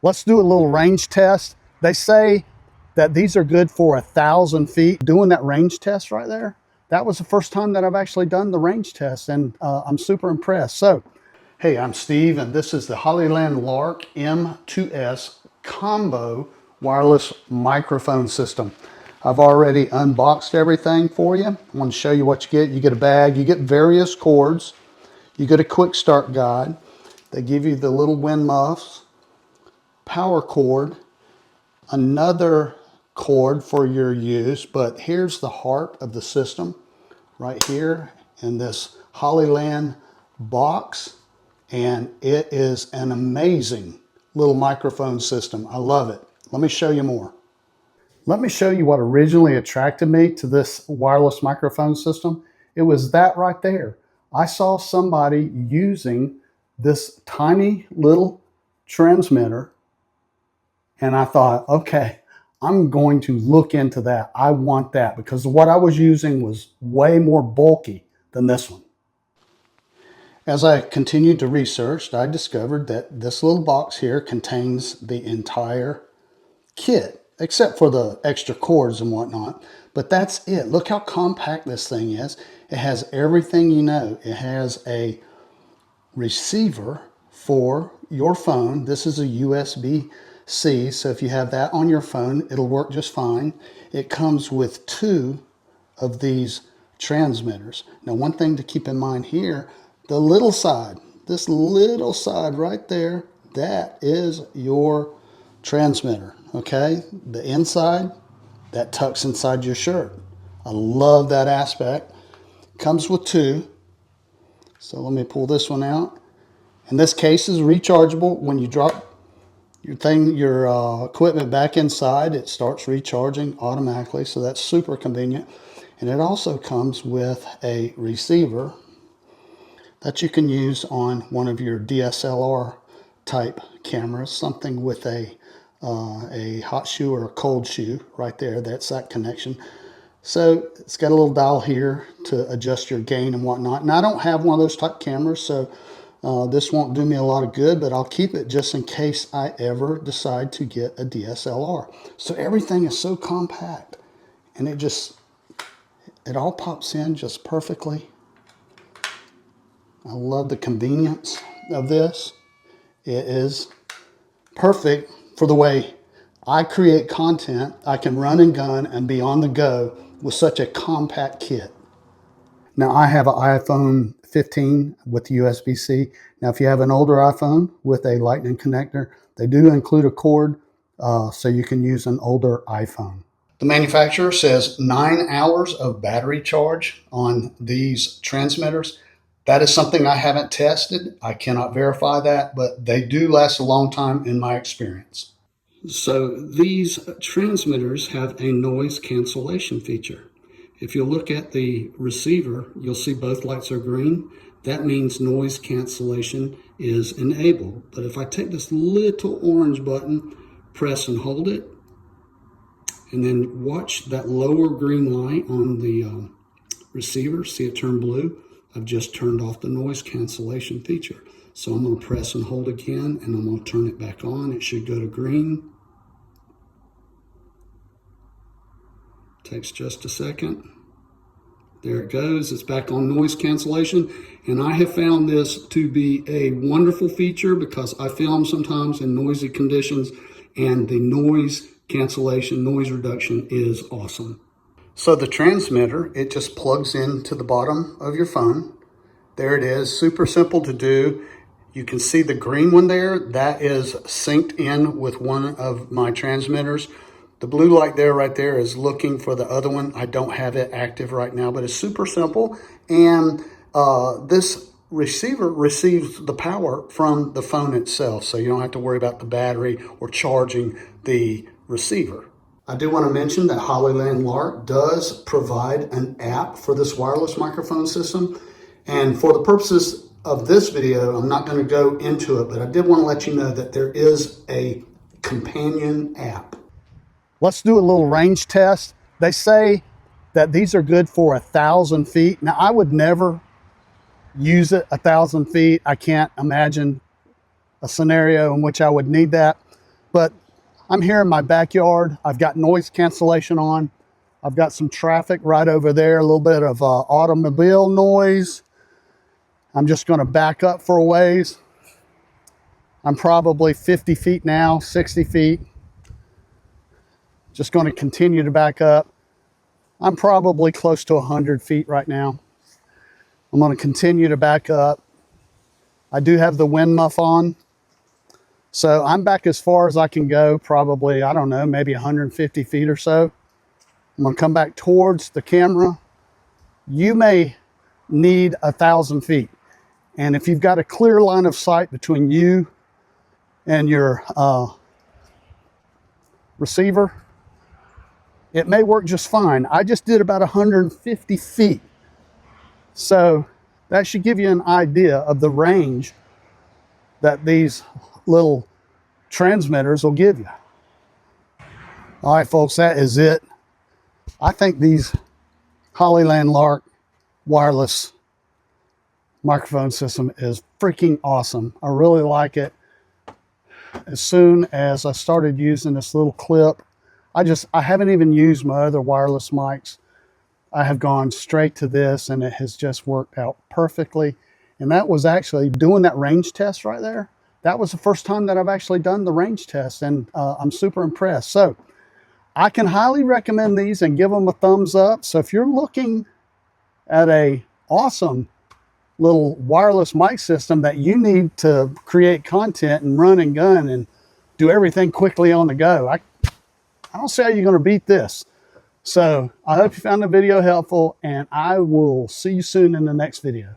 Let's do a little range test. They say that these are good for 1,000 feet. Doing that range test right there, that was the first time that I've actually done the range test, and I'm super impressed. So, hey, I'm Steve, and this is the Hollyland Lark M2S combo wireless microphone system. I've already unboxed everything for you. I want to show you what you get. You get a bag, you get various cords, you get a quick start guide. They give you the little wind muffs, power cord, another cord for your use, but here's the heart of the system right here in this Hollyland box, and it is an amazing little microphone system. I love it. Let me show you more. Let me show you what originally attracted me to this wireless microphone system. It was that right there. I saw somebody using this tiny little transmitter, and I thought, okay, I'm going to look into that. I want that, because what I was using was way more bulky than this one. As I continued to research, I discovered that this little box here contains the entire kit, except for the extra cords and whatnot. But that's it. Look how compact this thing is. It has everything you know. It has a receiver for your phone. This is a USB-C, so if you have that on your phone, it'll work just fine. It comes with 2 of these transmitters. Now, one thing to keep in mind here, the little side, this little side right there, that is your transmitter, okay? The inside, that tucks inside your shirt. I love that aspect. Comes with 2. So let me pull this one out. And this case is rechargeable. When you drop your equipment back inside, it starts recharging automatically. So that's super convenient. And it also comes with a receiver that you can use on one of your DSLR type cameras, something with a hot shoe or a cold shoe right there. That's that connection. So it's got a little dial here to adjust your gain and whatnot. And I don't have one of those type cameras, so this won't do me a lot of good, but I'll keep it just in case I ever decide to get a DSLR. So everything is so compact, and it all pops in just perfectly. I love the convenience of this. It is perfect for the way I create content. I can run and gun and be on the go with such a compact kit. Now, I have an iPhone 15 with USB-C. Now, if you have an older iPhone with a Lightning connector, they do include a cord, so you can use an older iPhone. The manufacturer says 9 hours of battery charge on these transmitters. That is something I haven't tested. I cannot verify that, but they do last a long time in my experience. So these transmitters have a noise cancellation feature. If you look at the receiver, you'll see both lights are green. That means noise cancellation is enabled. But if I take this little orange button, press and hold it, and then watch that lower green light on the receiver, see it turn blue? I've just turned off the noise cancellation feature. So I'm going to press and hold again, and I'm going to turn it back on. It should go to green. Takes just a second. There it goes. It's back on noise cancellation. And I have found this to be a wonderful feature because I film sometimes in noisy conditions, and the noise cancellation, noise reduction is awesome. So the transmitter, it just plugs into the bottom of your phone. There it is, super simple to do. You can see the green one there, that is synced in with one of my transmitters. The blue light there, right there, is looking for the other one. I don't have it active right now, but it's super simple. And this receiver receives the power from the phone itself, so you don't have to worry about the battery or charging the receiver. I do want to mention that Hollyland Lark does provide an app for this wireless microphone system. And for the purposes of this video, I'm not going to go into it, but I did want to let you know that there is a companion app. Let's do a little range test. They say that these are good for 1,000 feet. Now, I would never use it 1,000 feet. I can't imagine a scenario in which I would need that. But I'm here in my backyard. I've got noise cancellation on. I've got some traffic right over there, a little bit of automobile noise. I'm just going to back up for a ways. I'm probably 50 feet now, 60 feet. Just going to continue to back up. I'm probably close to 100 feet right now. I'm going to continue to back up. I do have the wind muff on. So I'm back as far as I can go, probably, I don't know, maybe 150 feet or so. I'm going to come back towards the camera. You may need 1,000 feet. And if you've got a clear line of sight between you and your receiver, it may work just fine. I just did about 150 feet. So that should give you an idea of the range that these little transmitters will give you. All right, folks, that is it. I think these Hollyland Lark wireless microphone system is freaking awesome. I really like it. As soon as I started using this little clip, I haven't even used my other wireless mics. I have gone straight to this and it has just worked out perfectly. And that was actually doing that range test right there. That was the first time that I've actually done the range test, and I'm super impressed. So I can highly recommend these and give them a thumbs up. So if you're looking at a awesome little wireless mic system that you need to create content and run and gun and do everything quickly on the go, I don't see how you're going to beat this. So I hope you found the video helpful, and I will see you soon in the next video.